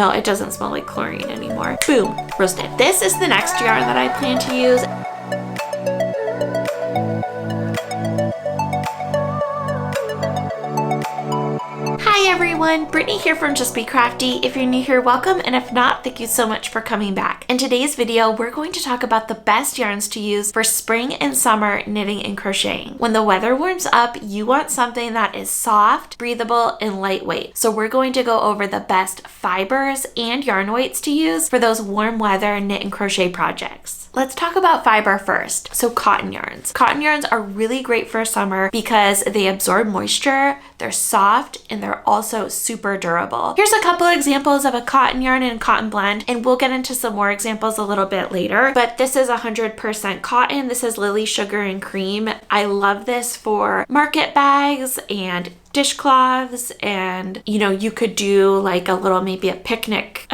though it doesn't smell like chlorine anymore. Boom, roasted. This is the next yarn that I plan to use. Hi everyone, Brittany here from Just Be Crafty. If you're new here, welcome, and if not, thank you so much for coming back. In today's video, we're going to talk about the best yarns to use for spring and summer knitting and crocheting. When the weather warms up, you want something that is soft, breathable, and lightweight. So we're going to go over the best fibers and yarn weights to use for those warm weather knit and crochet projects. Let's talk about fiber first. So cotton yarns. Cotton yarns are really great for summer because they absorb moisture, they're soft, and they're also super durable. Here's a couple examples of a cotton yarn and cotton blend, and we'll get into some more examples a little bit later, but this is 100% cotton. This is Lily Sugar and Cream. I love this for market bags and dishcloths, and you could do like a little, maybe a picnic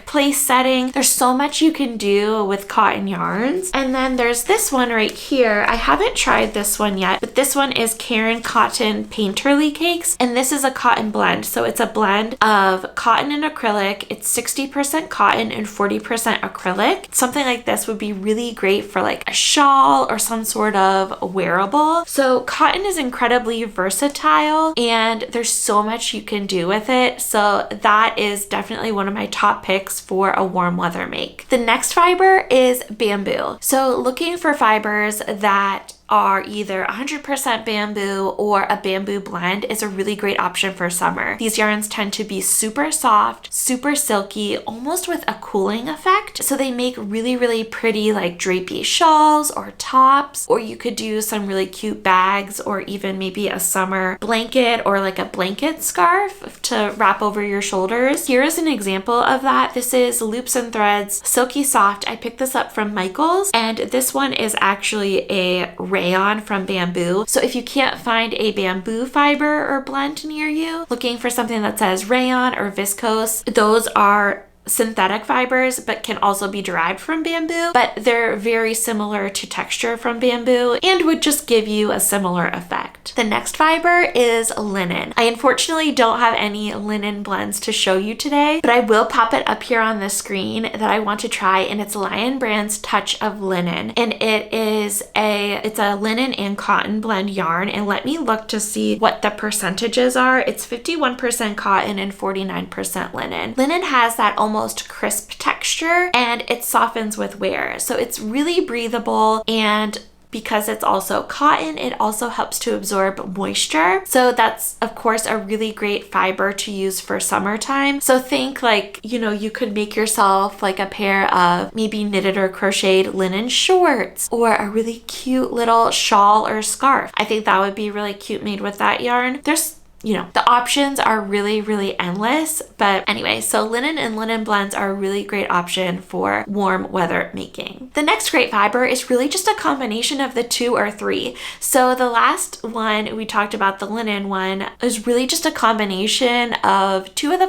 place setting. There's so much you can do with cotton yarns. And then there's this one right here. I haven't tried this one yet, but this one is Karen Cotton Painterly Cakes, and this is a cotton blend. So it's a blend of cotton and acrylic. It's 60% cotton and 40% acrylic. Something like this would be really great for like a shawl or some sort of wearable. So cotton is incredibly versatile, and there's so much you can do with it. So that is definitely one of my top picks for a warm weather make. The next fiber is bamboo. So looking for fibers that are either 100% bamboo or a bamboo blend is a really great option for summer. These yarns tend to be super soft, super silky, almost with a cooling effect. So they make really, really pretty like drapey shawls or tops, or you could do some really cute bags, or even maybe a summer blanket or like a blanket scarf to wrap over your shoulders. Here is an example of that. This is Loops and Threads Silky Soft. I picked this up from Michael's, and this one is actually a rayon from bamboo. So if you can't find a bamboo fiber or blend near you, looking for something that says rayon or viscose, those are synthetic fibers but can also be derived from bamboo, but they're very similar to texture from bamboo and would just give you a similar effect. The next fiber is linen. I unfortunately don't have any linen blends to show you today, but I will pop it up here on the screen that I want to try, and it's Lion Brand's Touch of Linen, and it's a linen and cotton blend yarn. And let me look to see what the percentages are. It's 51% cotton and 49% linen. Linen has that almost crisp texture, and it softens with wear. So it's really breathable, and because it's also cotton, it also helps to absorb moisture. So that's of course a really great fiber to use for summertime. So think like, you could make yourself like a pair of maybe knitted or crocheted linen shorts, or a really cute little shawl or scarf. I think that would be really cute made with that yarn. There's the options are really, really endless. But anyway, so linen and linen blends are a really great option for warm weather making. The next great fiber is really just a combination of the two or three. So the last one we talked about, the linen one, is really just a combination of two of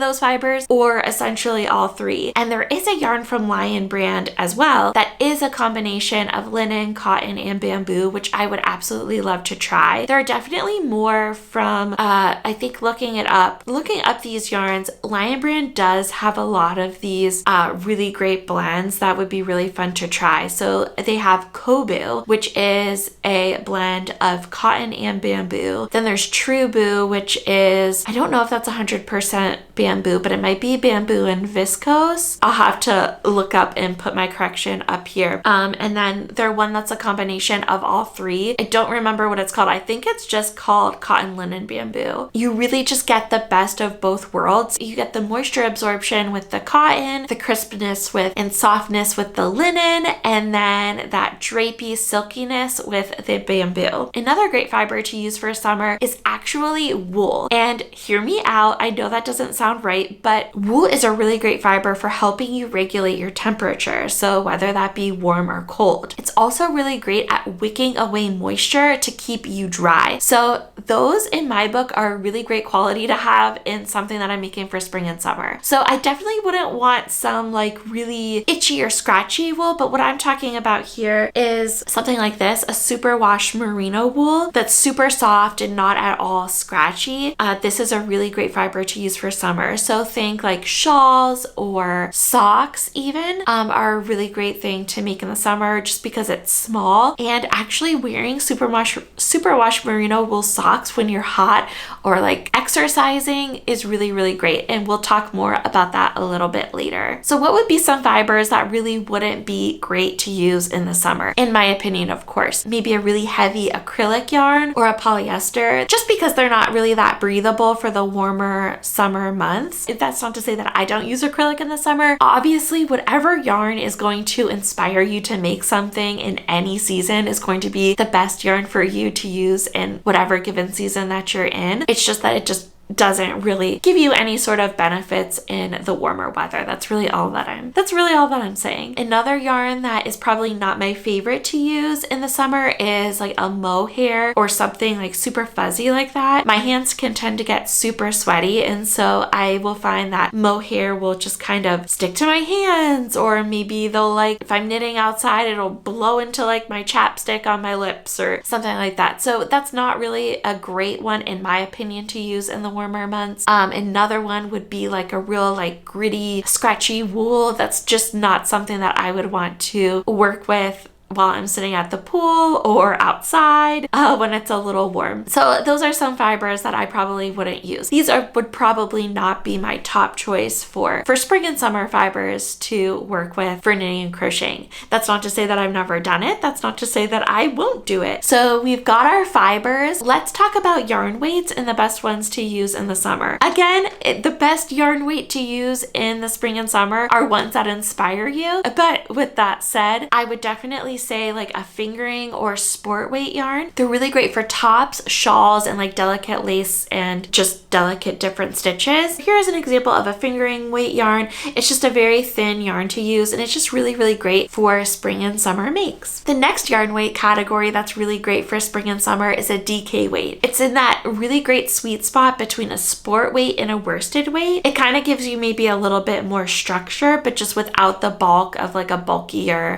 those fibers, or essentially all three. And there is a yarn from Lion Brand as well that is a combination of linen, cotton, and bamboo, which I would absolutely love to try. There are definitely more from I think looking up these yarns, Lion Brand does have a lot of these really great blends that would be really fun to try. So they have Kobu, which is a blend of cotton and bamboo. Then there's True Boo, which is, I don't know if that's 100% bamboo, but it might be bamboo and viscose. I'll have to look up and put my correction up here. And then there's one that's a combination of all three. I don't remember what it's called. I think it's just called Cotton Linen Bamboo. You really just get the best of both worlds. You get the moisture absorption with the cotton, the crispness and softness with the linen, and then that drapey silkiness with the bamboo. Another great fiber to use for summer is actually wool. And hear me out, I know that doesn't sound right, but wool is a really great fiber for helping you regulate your temperature. So whether that be warm or cold. It's also really great at wicking away moisture to keep you dry. So those in my book are a really great quality to have in something that I'm making for spring and summer. So I definitely wouldn't want some like really itchy or scratchy wool, but what I'm talking about here is something like this, a superwash merino wool that's super soft and not at all scratchy. This is a really great fiber to use for summer. summer. So think like shawls or socks even are a really great thing to make in the summer just because it's small. And actually wearing superwash merino wool socks when you're hot or like exercising is really, really great. And we'll talk more about that a little bit later. So what would be some fibers that really wouldn't be great to use in the summer? In my opinion, of course, maybe a really heavy acrylic yarn or a polyester, just because they're not really that breathable for the warmer summer months. That's not to say that I don't use acrylic in the summer. Obviously, whatever yarn is going to inspire you to make something in any season is going to be the best yarn for you to use in whatever given season that you're in. It's just that it just doesn't really give you any sort of benefits in the warmer weather. That's really all that I'm saying. Another yarn that is probably not my favorite to use in the summer is like a mohair or something like super fuzzy like that. My hands can tend to get super sweaty, and so I will find that mohair will just kind of stick to my hands, or maybe they'll like, if I'm knitting outside, it'll blow into like my chapstick on my lips or something like that. So that's not really a great one in my opinion to use in the warmer months. Another one would be like a real like gritty, scratchy wool. That's just not something that I would want to work with while I'm sitting at the pool or outside when it's a little warm. So those are some fibers that I probably wouldn't use. These would probably not be my top choice for spring and summer fibers to work with for knitting and crocheting. That's not to say that I've never done it. That's not to say that I won't do it. So we've got our fibers. Let's talk about yarn weights and the best ones to use in the summer. Again, the best yarn weight to use in the spring and summer are ones that inspire you. But with that said, I would definitely say like a fingering or sport weight yarn. They're really great for tops, shawls, and like delicate lace and just delicate different stitches. Here is an example of a fingering weight yarn. It's just a very thin yarn to use, and it's just really, really great for spring and summer makes. The next yarn weight category that's really great for spring and summer is a DK weight. It's in that really great sweet spot between a sport weight and a worsted weight. It kind of gives you maybe a little bit more structure, but just without the bulk of like a bulkier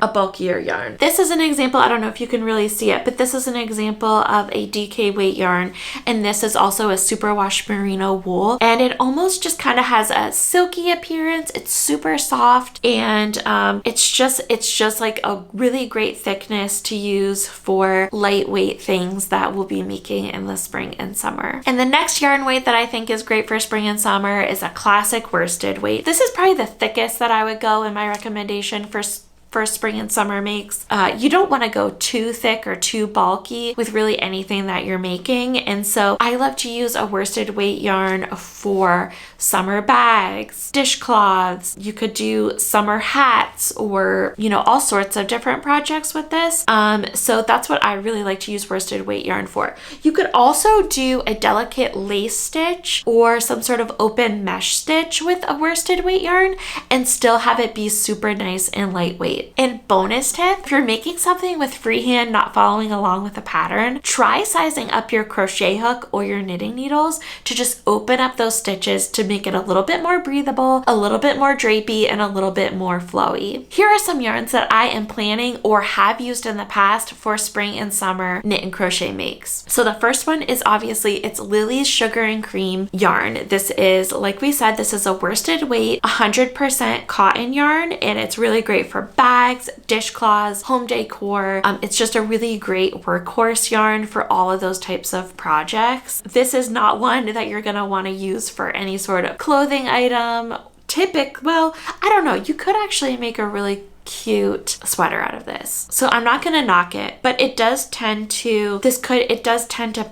yarn. This is an example, I don't know if you can really see it, but this is an example of a DK weight yarn, and this is also a superwash merino wool, and it almost just kind of has a silky appearance. It's super soft, and it's just like a really great thickness to use for lightweight things that we'll be making in the spring and summer. And the next yarn weight that I think is great for spring and summer is a classic worsted weight. This is probably the thickest that I would go in my recommendation for spring and summer makes. You don't want to go too thick or too bulky with really anything that you're making, and so I love to use a worsted weight yarn for summer bags, dishcloths. You could do summer hats, or all sorts of different projects with this. So that's what I really like to use worsted weight yarn for. You could also do a delicate lace stitch or some sort of open mesh stitch with a worsted weight yarn and still have it be super nice and lightweight. And bonus tip, if you're making something with freehand, not following along with a pattern, try sizing up your crochet hook or your knitting needles to just open up those stitches to make it a little bit more breathable, a little bit more drapey, and a little bit more flowy. Here are some yarns that I am planning or have used in the past for spring and summer knit and crochet makes. So the first one is obviously it's Lily's Sugar and Cream yarn. This is, like we said, this is a worsted weight, 100% cotton yarn, and it's really great for bags, dishcloths, home decor. It's just a really great workhorse yarn for all of those types of projects. This is not one that you're gonna want to use for any sort of clothing item. Well, I don't know. You could actually make a really cute sweater out of this. So I'm not gonna knock it, but it does tend to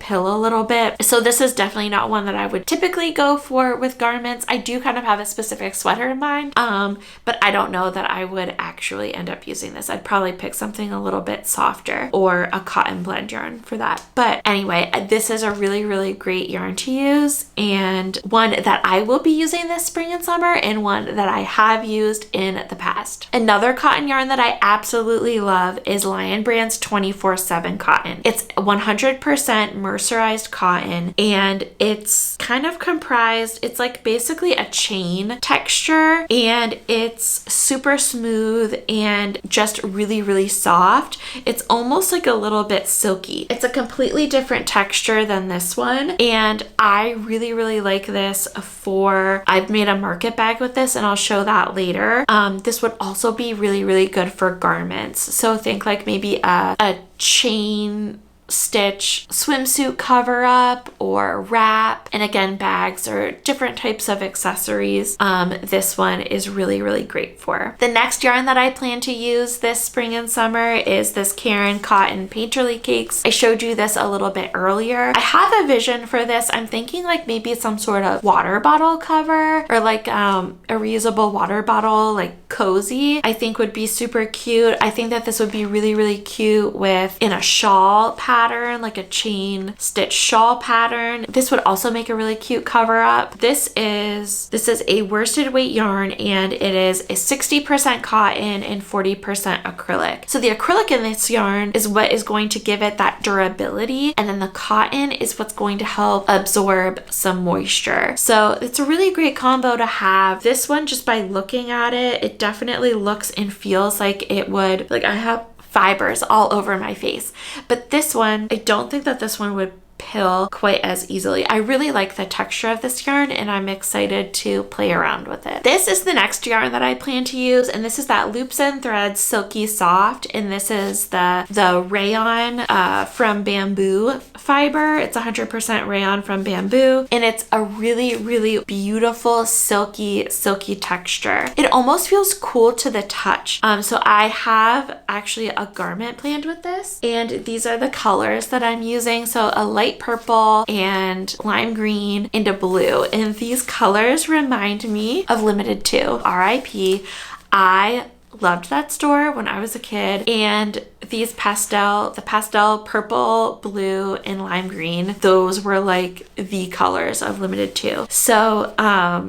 pill a little bit. So this is definitely not one that I would typically go for with garments. I do kind of have a specific sweater in mind, but I don't know that I would actually end up using this. I'd probably pick something a little bit softer or a cotton blend yarn for that. But anyway, this is a really, really great yarn to use, and one that I will be using this spring and summer, and one that I have used in the past. Another cotton yarn that I absolutely love is Lion Brand's 24/7 cotton. It's 100% mercerized cotton, and it's kind of comprised, it's like basically a chain texture, and it's super smooth and just really, really soft. It's almost like a little bit silky. It's a completely different texture than this one, and I really, really like this for, I've made a market bag with this and I'll show that later. This would also be really, really good for garments. So think like maybe a chain stitch swimsuit cover up or wrap, and again, bags or different types of accessories. This one is really, really great for. The next yarn that I plan to use this spring and summer is this Karen Cotton Painterly Cakes. I showed you this a little bit earlier. I have a vision for this. I'm thinking like maybe some sort of water bottle cover, or like a reusable water bottle, like cozy, I think would be super cute. I think that this would be really, really cute with in a shawl pattern, like a chain stitch shawl pattern. This would also make a really cute cover up. This is a worsted weight yarn, and it is a 60% cotton and 40% acrylic. So the acrylic in this yarn is what is going to give it that durability, and then the cotton is what's going to help absorb some moisture. So it's a really great combo to have. This one, just by looking at it, it definitely looks and feels like it would, like I have fibers all over my face. But this one, I don't think that this one would pill quite as easily. I really like the texture of this yarn, and I'm excited to play around with it. This is the next yarn that I plan to use, and this is that Loops and Threads Silky Soft, and this is the rayon from bamboo fiber. It's 100% rayon from bamboo, and it's a really, really beautiful silky texture. It almost feels cool to the touch. So I have actually a garment planned with this, and these are the colors that I'm using. So a light purple and lime green and a blue, and these colors remind me of Limited 2, RIP. I loved that store when I was a kid, and these the pastel purple, blue, and lime green, those were like the colors of Limited 2. So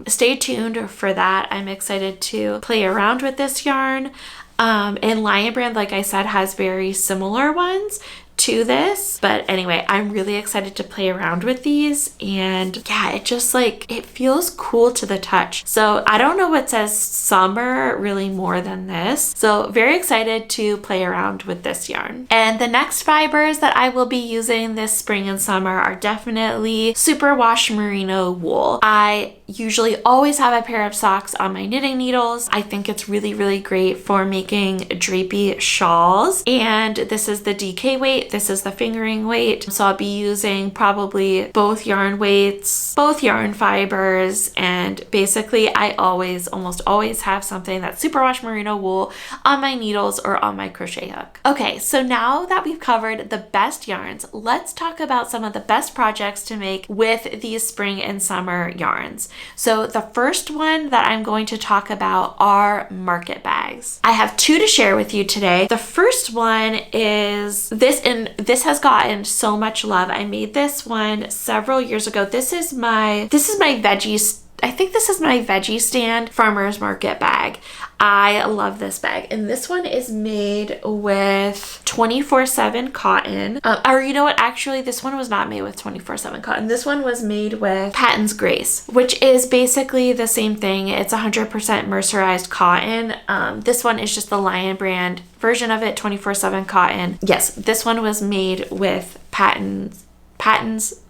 stay tuned for that. I'm excited to play around with this yarn. And Lion Brand, like I said, has very similar ones to this, but anyway, I'm really excited to play around with these, and yeah, it just like, it feels cool to the touch. So I don't know what says summer really more than this, so very excited to play around with this yarn. And the next fibers that I will be using this spring and summer are definitely superwash merino wool. I usually always have a pair of socks on my knitting needles. I think it's really, really great for making drapey shawls, and this is the DK weight, this is the fingering weight. So I'll be using probably both yarn weights, both yarn fibers, and basically I almost always have something that's superwash merino wool on my needles or on my crochet hook. Okay, so now that we've covered the best yarns, let's talk about some of the best projects to make with these spring and summer yarns. So the first one that I'm going to talk about are market bags. I have two to share with you today. The first one is this, and this has gotten so much love. I made this one several years ago. This is my Veggie, I think this is my Veggie stand farmer's market bag. I love this bag, and this one is made with 24/7 cotton. Or you know what, actually this one was not made with 24/7 cotton. This one was made with Patton's Grace, which is basically the same thing. It's 100% mercerized cotton. This one is just the Lion Brand version of it, 24/7 cotton. Yes, this one was made with Patton's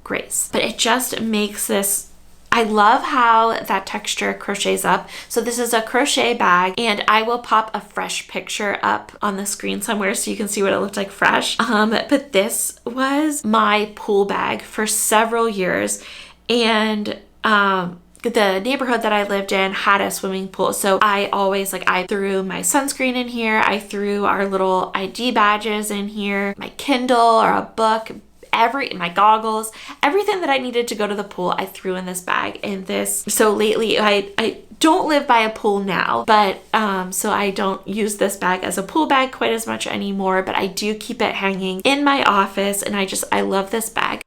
Grace, but it just makes this, I love how that texture crochets up. So this is a crochet bag, and I will pop a fresh picture up on the screen somewhere so you can see what it looked like fresh. But this was my pool bag for several years, and the neighborhood that I lived in had a swimming pool. So I always, like, I threw my sunscreen in here, I threw our little ID badges in here, my Kindle or a book, my goggles, everything that I needed to go to the pool, I threw in this bag. And this, so lately I don't live by a pool now, but so I don't use this bag as a pool bag quite as much anymore, but I do keep it hanging in my office, and I love this bag.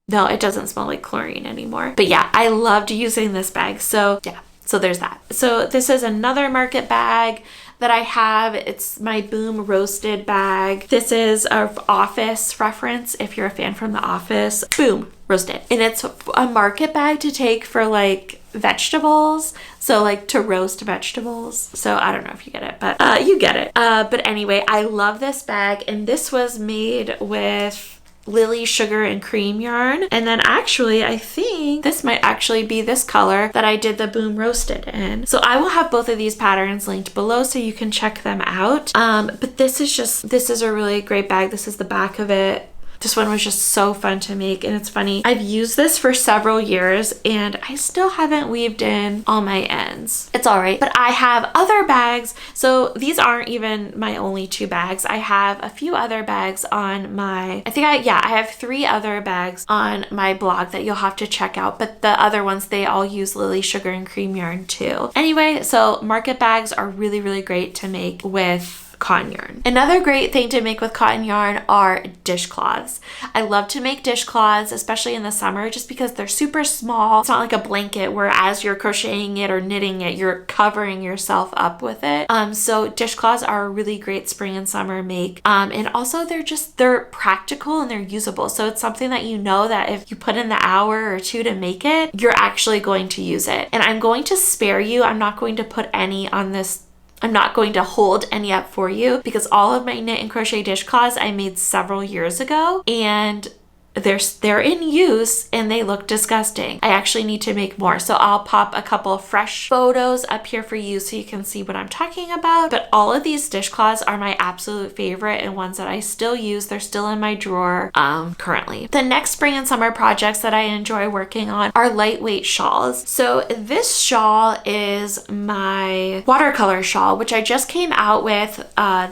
No, it doesn't smell like chlorine anymore. But yeah, I loved using this bag. So yeah, So there's that. So this is another market bag that I have. It's my Boom Roasted bag. This is a Office reference if you're a fan from The Office. Boom Roasted. And it's a market bag to take for like vegetables, so like to roast vegetables. So I don't know if you get it, but you get it. But anyway, I love this bag, and this was made with Lily Sugar and Cream yarn. And then actually I think this might actually be this color that I did the Boom Roasted in. So I will have both of these patterns linked below so you can check them out. But this is a really great bag. This is the back of it. This one was just so fun to make, and it's funny. I've used this for several years and I still haven't weaved in all my ends. It's all right, but I have other bags. So these aren't even my only 2 bags. I have a few other bags on my, I have 3 other bags on my blog that you'll have to check out, but the other ones, they all use Lily Sugar and Cream yarn too. Anyway, so market bags are really, really great to make with cotton yarn. Another great thing to make with cotton yarn are dishcloths. I love to make dishcloths, especially in the summer, just because they're super small. It's not like a blanket where as you're crocheting it or knitting it, you're covering yourself up with it. So dishcloths are a really great spring and summer make. And also they're practical and they're usable. So it's something that you know that if you put in the hour or 2 to make it, you're actually going to use it. And I'm going to spare you. I'm not going to put any on this. I'm not going to hold any up for you because all of my knit and crochet dishcloths I made several years ago, and they're in use and they look disgusting. I actually need to make more. So I'll pop a couple of fresh photos up here for you so you can see what I'm talking about. But all of these dishcloths are my absolute favorite and ones that I still use. They're still in my drawer currently. The next spring and summer projects that I enjoy working on are lightweight shawls. So this shawl is my watercolor shawl, which I just came out with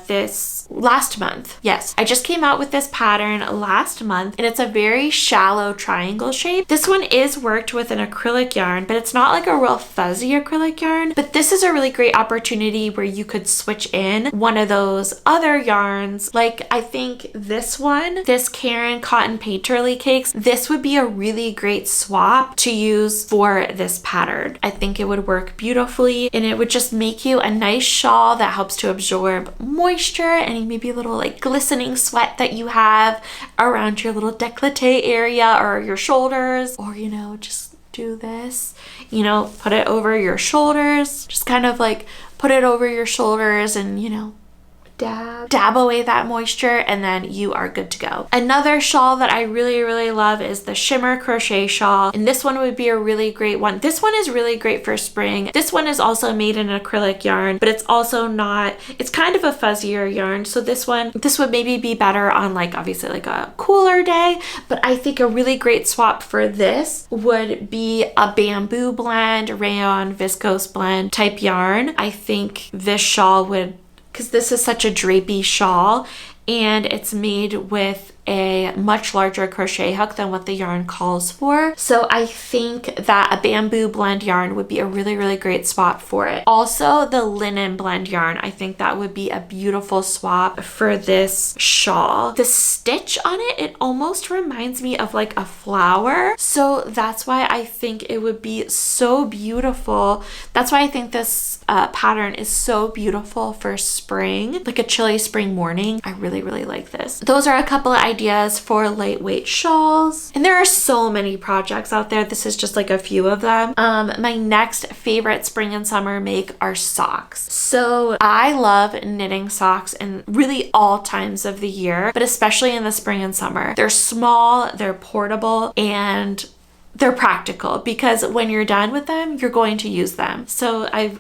this last month. Yes, I just came out with this pattern last month, and it's a very shallow triangle shape. This one is worked with an acrylic yarn, but it's not like a real fuzzy acrylic yarn. But this is a really great opportunity where you could switch in one of those other yarns. Like I think this one, this Karen Cotton Painterly Cakes, this would be a really great swap to use for this pattern. I think it would work beautifully, and it would just make you a nice shawl that helps to absorb moisture, any maybe a little like glistening sweat that you have around your little décolleté area or your shoulders, or just do this, put it over your shoulders, just kind of like put it over your shoulders and dab away that moisture, and then you are good to go. Another shawl that I really, really love is the Shimmer crochet shawl, and this one would be a really great one. This one is really great for spring. This one is also made in acrylic yarn, but it's also not, it's kind of a fuzzier yarn. So this would maybe be better on like obviously like a cooler day, but I think a really great swap for this would be a bamboo blend, rayon, viscose blend type yarn. I think this shawl would, because this is such a drapey shawl and it's made with a much larger crochet hook than what the yarn calls for. So I think that a bamboo blend yarn would be a really, really great swap for it. Also the linen blend yarn, I think that would be a beautiful swap for this shawl. The stitch on it, it almost reminds me of like a flower. So that's why I think it would be so beautiful. That's why I think this pattern is so beautiful for spring, like a chilly spring morning. I really, really like this. Those are a couple of ideas for lightweight shawls, and there are so many projects out there. This is just like a few of them. My next favorite spring and summer make are socks. So I love knitting socks in really all times of the year, but especially in the spring and summer. They're small, they're portable, and they're practical because when you're done with them, you're going to use them. So I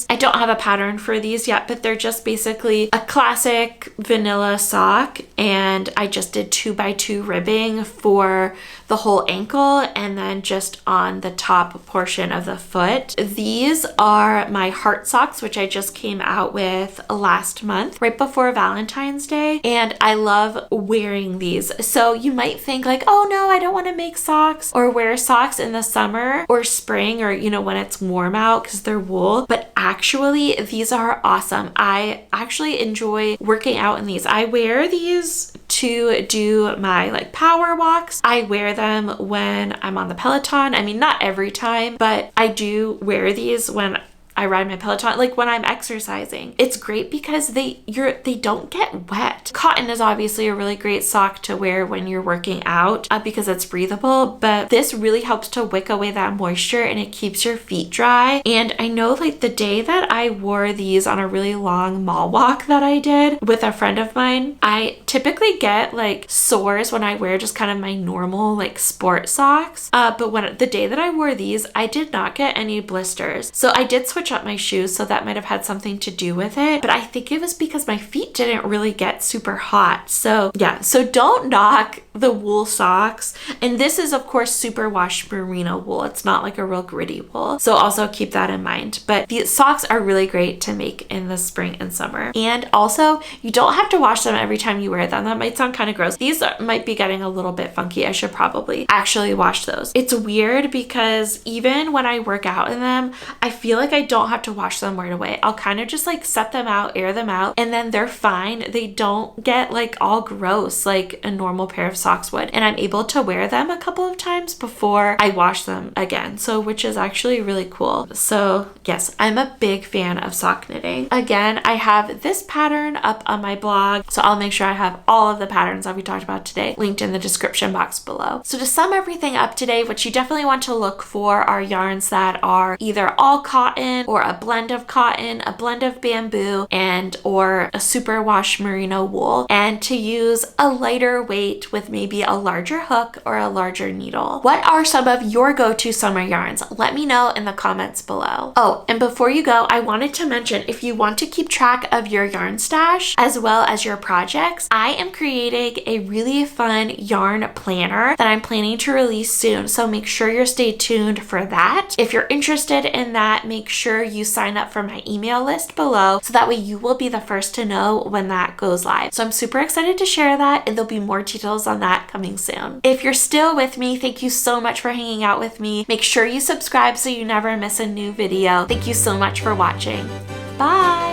don't have a pattern for these yet, but they're just basically a classic vanilla sock, and I just did 2x2 ribbing for the whole ankle and then just on the top portion of the foot. These are my heart socks, which I just came out with last month, right before Valentine's Day, and I love wearing these. So you might think like, oh no, I don't want to make socks or wear socks in the summer or spring or when it's warm out because they're wool, but actually these are awesome. I actually enjoy working out in these. I wear these to do my like power walks. I wear them when I'm on the Peloton. I mean, not every time, but I do wear these when I ride my Peloton, like when I'm exercising. It's great because they don't get wet. Cotton is obviously a really great sock to wear when you're working out because it's breathable, but this really helps to wick away that moisture and it keeps your feet dry. And I know like the day that I wore these on a really long mall walk that I did with a friend of mine, I typically get like sores when I wear just kind of my normal like sport socks. But when the day that I wore these, I did not get any blisters. So I did switch up my shoes, so that might have had something to do with it, but I think it was because my feet didn't really get super hot. So yeah, so don't knock the wool socks. And this is of course superwash merino wool. It's not like a real gritty wool, so also keep that in mind. But these socks are really great to make in the spring and summer. And also, you don't have to wash them every time you wear them. That might sound kind of gross. These might be getting a little bit funky. I should probably actually wash those. It's weird because even when I work out in them, I feel like I don't have to wash them right away. I'll kind of just like set them out, air them out, and then they're fine. They don't get like all gross like a normal pair of socks would. And I'm able to wear them a couple of times before I wash them again. So which is actually really cool. So yes, I'm a big fan of sock knitting. Again, I have this pattern up on my blog. So I'll make sure I have all of the patterns that we talked about today linked in the description box below. So to sum everything up today, what you definitely want to look for are yarns that are either all cotton or a blend of cotton, a blend of bamboo, and or a superwash merino wool, and to use a lighter weight with maybe a larger hook or a larger needle. What are some of your go-to summer yarns? Let me know in the comments below. Oh, and before you go, I wanted to mention if you want to keep track of your yarn stash as well as your projects, I am creating a really fun yarn planner that I'm planning to release soon. So make sure you're stay tuned for that. If you're interested in that, make sure you sign up for my email list below so that way you will be the first to know when that goes live. So I'm super excited to share that, and there'll be more details on that coming soon. If you're still with me, thank you so much for hanging out with me. Make sure you subscribe so you never miss a new video. Thank you so much for watching. Bye!